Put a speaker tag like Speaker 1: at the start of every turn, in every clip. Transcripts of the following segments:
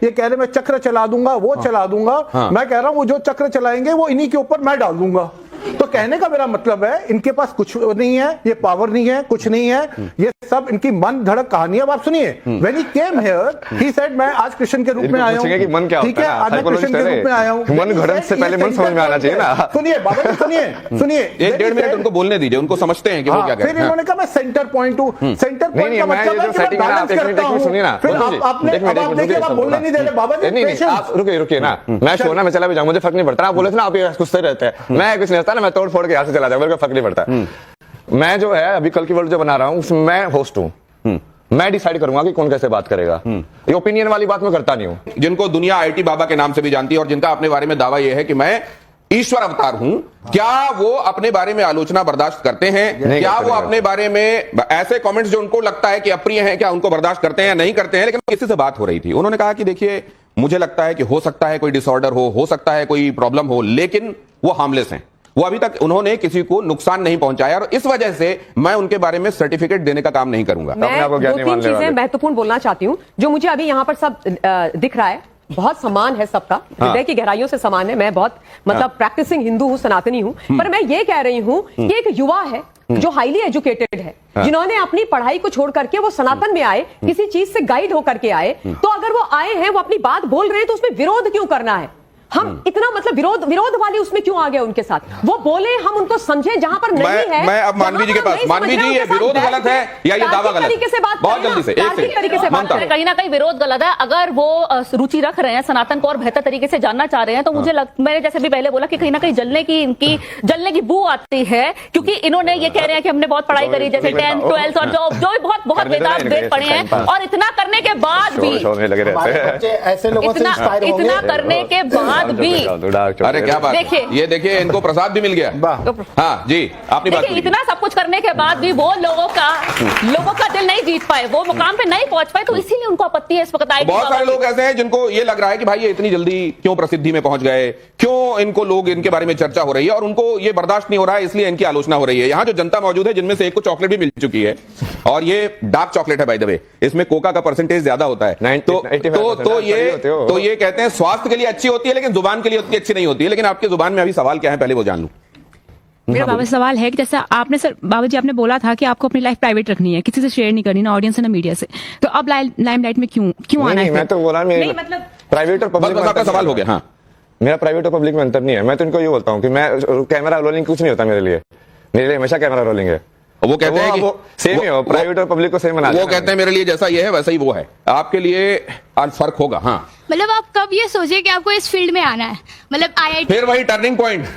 Speaker 1: ये कह रहे मैं चक्र चला दूंगा, वो चला दूंगा। मैं कह रहा हूं वो जो चक्र चलाएंगे वो इन्हीं के ऊपर मैं डाल दूंगा। तो कहने का मेरा मतलब है इनके पास कुछ नहीं है, ये पावर नहीं है, कुछ नहीं है, ये सब इनकी मन धड़क कहानी है। आप सुनिए, when he came here he said मैं आज कृष्ण के रूप में आया हूं। ठीक है, आज मैं कृष्ण के रूप में आया हूं।
Speaker 2: मन घड़क से पहले मन समझ में आना चाहिए ना।
Speaker 1: सुनिए बाबा जी, सुनिए
Speaker 3: 1-1.5 मिनट उनको बोलने दीजिए, उनको समझते हैं कि वो क्या कह रहे हैं।
Speaker 1: फिर इन्होंने कहा मैं सेंटर पॉइंट हूं। सेंटर पॉइंट का मतलब है कि मैं बैलेंस करता हूं।
Speaker 2: सुनिए ना,
Speaker 1: फिर आपने अब देखिए आप बोलने नहीं दे रहे बाबा जी।
Speaker 2: नहीं आप रुकिए ना, मैं शो ना मैं चला भी जाऊं, मुझे फर्क नहीं पड़ता। आप बोले थे ना आप ये गुस्से रहते हैं, मैं कुछ नहीं होता ना, मैं तोड़ फोड़ के यहाँ से चला जाऊं, मेरे को फर्क नहीं पड़ता। मैं जो है अभी कल की वर्ल्ड जो बना रहा हूं उसमें मैं होस्ट हूं, मैं डिसाइड करूंगा कि कौन कैसे बात करेगा। ये ओपिनियन वाली बात मैं करता नहीं हूं।
Speaker 3: जिनको दुनिया आईटी बाबा के नाम से भी जानती है और जिनका अपने बारे में दावा यह है कि मैं ईश्वर अवतार हूं, क्या वो अपने बारे में आलोचना बर्दाश्त करते हैं? क्या वो अपने बारे में ऐसे कमेंट्स जो उनको लगता है कि अप्रिय हैं, क्या उनको बर्दाश्त करते हैं या नहीं करते हैं? लेकिन किसी से बात हो रही थी, उन्होंने कहा कि देखिए मुझे लगता है कि हो सकता है कोई डिसऑर्डर हो सकता है कोई प्रॉब्लम हो, लेकिन वो हार्मलेस हैं। वो अभी तक उन्होंने किसी को नुकसान नहीं पहुंचाया और इस वजह से मैं उनके बारे में सर्टिफिकेट देने का काम नहीं करूंगा।
Speaker 4: मैं 2-3 चीजें महत्वपूर्ण बोलना चाहती हूं जो मुझे अभी यहां पर सब दिख रहा है। बहुत समान है सबका, हृदय की गहराइयों से समान है। मैं बहुत मतलब प्रैक्टिसिंग हिंदू हूं, सनातनी हूं, पर मैं ये कह रही हूं कि एक युवा है जो हाईली एजुकेटेड है, जिन्होंने अपनी पढ़ाई को छोड़ करके वो सनातन में आए, किसी चीज से गाइड होकर के आए, तो अगर वो आए हैं, वो अपनी बात बोल रहे हैं, तो उसमें विरोध क्यों करना है? हम इतना मतलब विरोध वाली उसमें क्यों आ गए उनके साथ? वो बोले, हम उनको समझे जहां पर नहीं है।
Speaker 3: मैं अब मानवी जी के पास, मानवी जी ये विरोध गलत है या ये दावा गलत है? बहुत जल्दी से एक तरीके से बात करें।
Speaker 5: कहीं ना कहीं विरोध गलत है। अगर वो रुचि रख रहे हैं सनातन को और बेहतर तरीके से जानना चाह रहे हैं, तो मुझे मैंने जैसे भी पहले बोला कि कहीं ना कहीं जलने की बू आती है, क्योंकि इन्होंने ये कह रहे हैं कि हमने बहुत पढ़ाई करी, जैसे 10th 12th और जो बहुत वेद पढ़े हैं, और इतना करने के बाद भी इतना करने के बाद भी
Speaker 3: अरे क्या बात है, ये देखिए इनको प्रसाद भी मिल गया। हाँ जी, आपने बात की।
Speaker 5: इतना सब कुछ करने के बाद भी वो लोगों का दिल नहीं जीत पाए, वो मुकाम पे नहीं पहुंच पाए, तो इसीलिए उनको आपत्ति है इस वक्त।
Speaker 3: बहुत सारे लोग ऐसे हैं जिनको ये लग रहा है कि भाई ये इतनी जल्दी क्यों प्रसिद्धि में पहुंच गए, क्यों इनको लोग इनके बारे में चर्चा हो रही है, और उनको ये बर्दाश्त नहीं हो रहा है, इसलिए इनकी आलोचना हो रही है। यहाँ जो जनता मौजूद है जिनमें से एक को चॉकलेट भी मिल चुकी है, और ये डार्क चॉकलेट है बाय द वे, इसमें कोका का परसेंटेज ज्यादा होता है, तो ये कहते हैं स्वास्थ्य के लिए अच्छी होती है लेकिन जुबान के लिए उतनी अच्छी नहीं होती है। लेकिन आपके जुबान में अभी सवाल क्या है पहले वो जान लूं।
Speaker 6: मेरा बाबा सवाल है कि जैसा आपने सर बाबा जी आपने बोला था कि आपको अपनी लाइफ प्राइवेट रखनी है, किसी से शेयर नहीं करनी, ना ऑडियंस है ना मीडिया से, तो अब लाइमलाइट में क्यों आना है?
Speaker 2: मैं तो बोला मतलब प्राइवेट और पब्लिक में
Speaker 3: आपका सवाल हो गया। हाँ,
Speaker 2: मेरा प्राइवेट और पब्लिक में अंतर नहीं है। मैं तो इनको ये बोलता हूँ कि मैं कैमरा रोलिंग कुछ नहीं होता मेरे लिए हमेशा कैमरा रोलिंग है।
Speaker 3: वो कहते हैं कि
Speaker 2: सेम ही हो, प्राइवेट और पब्लिक को सेम बना।
Speaker 3: वो कहते हैं मेरे लिए जैसा ये है वैसा ही वो है, आपके लिए फर्क होगा। हाँ,
Speaker 7: मतलब आप कब ये सोचे कि आपको इस फील्ड में आना है? मतलब IIT
Speaker 3: फिर वही टर्निंग पॉइंट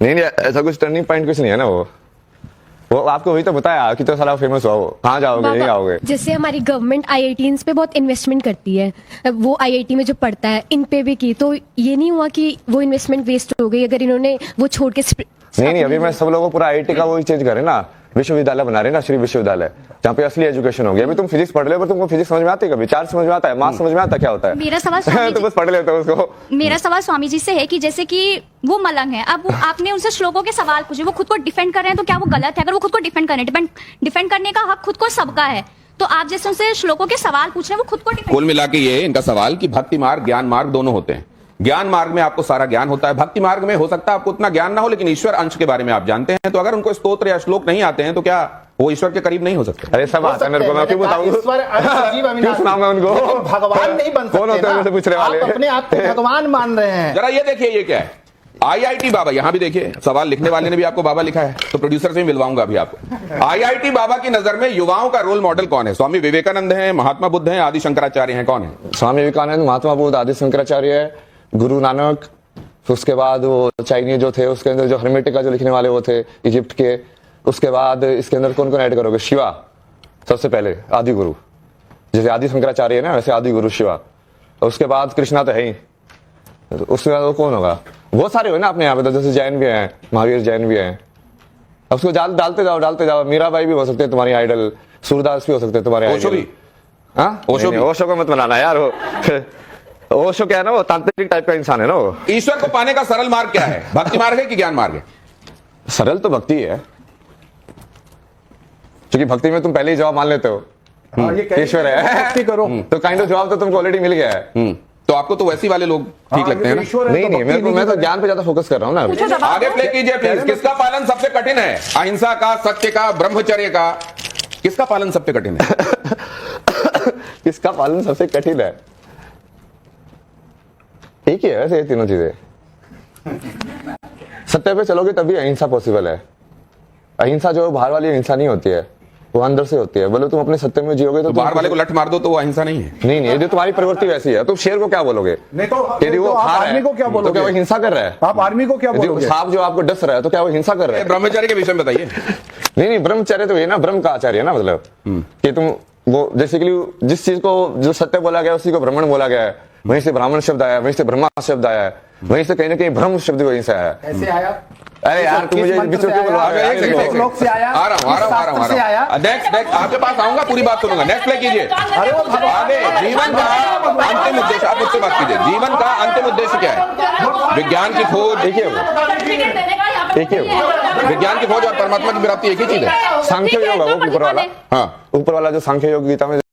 Speaker 2: नहीं, ऐसा कुछ टर्निंग पॉइंट कुछ नहीं है ना। वो आपको वही तो बताया कि तो साला फेमस हुआ, वो कहाँ जाओगे, नहीं आओगे।
Speaker 8: जैसे हमारी गवर्नमेंट IITs पे बहुत इन्वेस्टमेंट करती है, वो IIT में जो पढ़ता है इन पे भी की, तो ये नहीं हुआ कि वो इन्वेस्टमेंट वेस्ट हो गई अगर इन्होंने वो छोड़ के?
Speaker 2: नहीं, अभी मैं सब लोगों को पूरा IIT का वही चेंज करे ना, विश्वविद्यालय बना रहे ना, श्री विश्वविद्यालय, जहाँ पे असली एजुकेशन होगी। अभी तुम फिजिक्स पढ़ रहे हो, पर तुमको फिजिक्स समझ में आती है? कभी चार्ज समझ में आता है? मास समझ में आता है? क्या होता है?
Speaker 7: मेरा सवाल
Speaker 2: तो बस पढ़ लेते हो उसको।
Speaker 7: मेरा सवाल स्वामी जी से है कि जैसे कि वो मलंग है, अब आपने उनसे श्लोकों के सवाल पूछे, वो खुद को डिफेंड कर रहे हैं, तो क्या वो गलत है? अगर वो खुद को डिफेंड कर रहे हैं, डिफेंड करने का हक खुद को सबका है, तो आप जैसे उनसे श्लोकों के सवाल पूछ रहे हैं, वो खुद को
Speaker 3: कुल मिला के ये इनका सवाल कि भक्ति मार्ग ज्ञान मार्ग दोनों होते हैं। ज्ञान मार्ग में आपको सारा ज्ञान होता है, भक्ति मार्ग में हो सकता है आपको उतना ज्ञान ना हो, लेकिन ईश्वर अंश के बारे में आप जानते हैं। तो अगर उनको स्तोत्र या श्लोक नहीं आते हैं तो क्या वो ईश्वर के करीब नहीं हो सकते?
Speaker 2: अरे सब आता है मेरे को, मैं क्यों बताऊं? क्यों सुनाऊंगा उनको?
Speaker 1: भगवान नहीं बन सकते।
Speaker 2: कौन होते हैं पूछ रहे वाले?
Speaker 1: आप अपने आप को भगवान मान रहे हैं।
Speaker 3: जरा ये देखिए ये क्या है, IIT बाबा। यहां भी देखिए सवाल लिखने वाले ने भी आपको बाबा लिखा है, तो प्रोड्यूसर से भी मिलवाऊंगा अभी आपको। IIT बाबा की नजर में युवाओं का रोल मॉडल कौन है? स्वामी विवेकानंद हैं, महात्मा बुद्ध हैं, आदि शंकराचार्य हैं, कौन है?
Speaker 2: स्वामी विवेकानंद, महात्मा बुद्ध, आदि शंकराचार्य है, गुरु नानक, उसके बाद वो चाइनीज जो थे, उसके अंदर जो हर्मेटिका जो लिखने वाले वो थे इजिप्ट के, उसके बाद इसके अंदर कौन कौन ऐड करोगे? शिवा सबसे पहले, आदि गुरु, जैसे आदि शंकराचार्य है ना वैसे आदि गुरु शिवा, और उसके बाद कृष्णा तो है ही, उसके बाद वो कौन होगा? बहुत सारे हो ना अपने यहाँ पे, तो जैसे जैन भी हैं, महावीर जैन भी हैं। अब उसको डालते जाओ। मीराबाई भी हो सकते हैं तुम्हारी आइडल, सूरदास भी हो सकते हैं तुम्हारे आइडल। ओशो को मत बनाना यार, ओशो क्या है ना, वो तांत्रिक टाइप का इंसान है ना। वो
Speaker 3: ईश्वर को पाने का सरल मार्ग क्या है? भक्ति मार्ग है कि ज्ञान मार्ग है?
Speaker 2: सरल तो भक्ति है, क्योंकि भक्ति में तुम पहले ही जवाब मान लेते हो
Speaker 1: हाँ, ये कह
Speaker 2: ईश्वर
Speaker 1: भक्ति
Speaker 2: है
Speaker 1: करो।
Speaker 2: तो काइंड ऑफ जवाब तो तुमको ऑलरेडी मिल गया है।
Speaker 3: तो आपको तो वैसी वाले लोग ठीक लगते हैं ना?
Speaker 1: ईश्वर है
Speaker 2: नहीं
Speaker 1: तो
Speaker 2: नहीं,
Speaker 1: भक्ति
Speaker 2: मैं तो
Speaker 1: करें।
Speaker 2: ज्ञान पे ज्यादा फोकस कर रहा हूँ ना अभी।
Speaker 4: पूछो जवाब
Speaker 3: आगे
Speaker 4: दो।
Speaker 3: प्ले कीजिए प्लीज। किसका पालन सबसे कठिन है? अहिंसा का, सत्य का, ब्रह्मचर्य का? किसका पालन सबसे कठिन है?
Speaker 2: किसका पालन सबसे कठिन है? एक ही है वैसे ये तीनों चीजें। सत्य पे चलोगे तभी अहिंसा पॉसिबल है। अहिंसा जो बाहर वाली अहिंसा नहीं होती है, वो अंदर से होती है। बोलो तुम अपने सत्य में जियोगे तो
Speaker 3: बाहर वाले को लठ मार दो तो वो अहिंसा नहीं है।
Speaker 2: नहीं नहीं, जो तुम्हारी प्रवृत्ति वैसी है, तुम शेर को क्या बोलोगे?
Speaker 1: नहीं तो
Speaker 2: यदि वो
Speaker 1: आप
Speaker 2: खा रहा
Speaker 1: आर्मी
Speaker 2: है
Speaker 1: को क्या
Speaker 2: तो क्या
Speaker 1: बोलोगे?
Speaker 2: वो हिंसा कर रहा है?
Speaker 1: आप आर्मी को क्या
Speaker 2: यदि
Speaker 1: बोलोगे?
Speaker 2: सांप जो आपको डस रहा है तो क्या वो हिंसा कर रहा है?
Speaker 3: ब्रह्मचर्य के विषय में बताइए।
Speaker 2: नहीं नहीं, ब्रह्मचर्य तो ये ना, ब्रह्म का आचार्य है ना, मतलब कि तुम वो बेसिकली जिस चीज को जो सत्य बोला गया उसी को ब्राह्मण बोला गया है, वहीं से ब्राह्मण शब्द आया, वहीं से ब्रह्मा शब्द आया है, वहीं से कहीं ना कहीं ब्रह्म शब्द वहीं से आया है।
Speaker 9: कैसे आया?
Speaker 2: अरे यार तुम मुझे बीच में क्यों बुलवा रहे हो?
Speaker 3: एक सेकंड, एक सेकंड।
Speaker 9: लोक से आया,
Speaker 3: आ रहा हूँ,
Speaker 9: शास्त्र से आया।
Speaker 3: नेक्स्ट आपके पास आऊंगा, पूरी बात सुनूंगा। नेक्स्ट प्ले कीजिए। आगे जीवन का अंतिम उद्देश्य, आप मुझसे बात कीजिए। जीवन का अंतिम उद्देश्य क्या है? विज्ञान की खोज।
Speaker 2: देखिए
Speaker 3: विज्ञान की खोज और परमात्मा की प्राप्ति एक ही चीज है।
Speaker 2: सांख्य योग है वो ऊपर वाला।
Speaker 3: हाँ,
Speaker 2: ऊपर वाला जो सांख्य योग गीता में